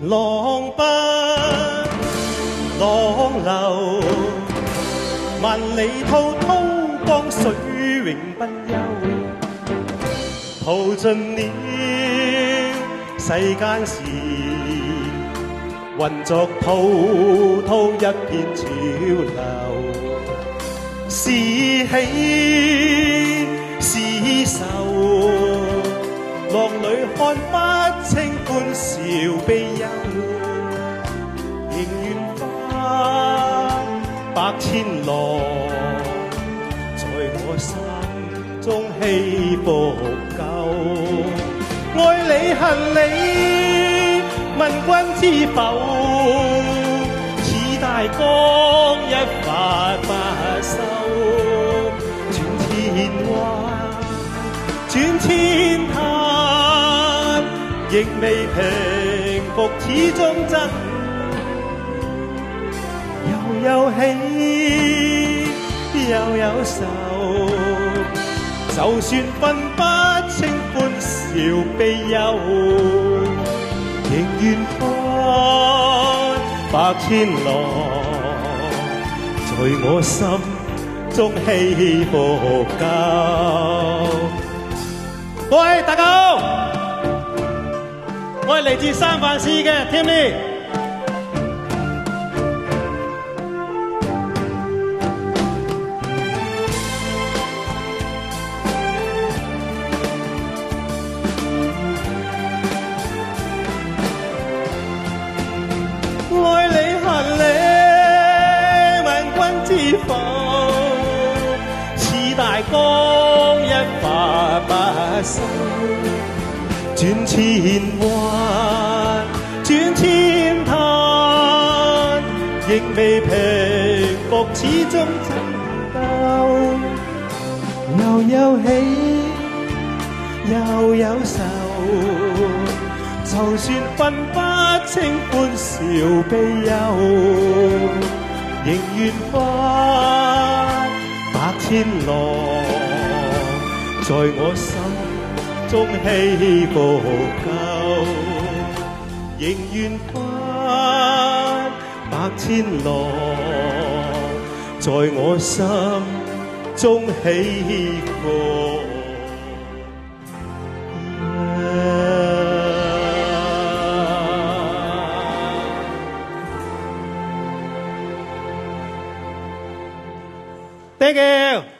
浪奔浪流，萬里滔滔江水永不休，淘盡了世間事，混作滔滔一片潮流，是喜是愁，浪裏看不清歡笑悲憂，仍願翻百千浪，在我心中起伏夠。愛你恨你，問君知否？似大江一發不收，轉千彎，轉千灘，亦未平復，始終爭鬥，又有喜又有愁，就算分不清歡笑悲憂，仍願翻百千浪，在我心中起伏夠。各位大家好，我係嚟自三藩市嘅 Timmy。愛你恨你，問君知否？似大江一發不收，轉千彎，轉千灘，亦未平復，始終爭鬥，又有喜又有愁。就算分不清歡笑悲憂，仍願翻百千浪，在我心中起伏夠，仍願翻百千浪，在我心中起伏。Thank you.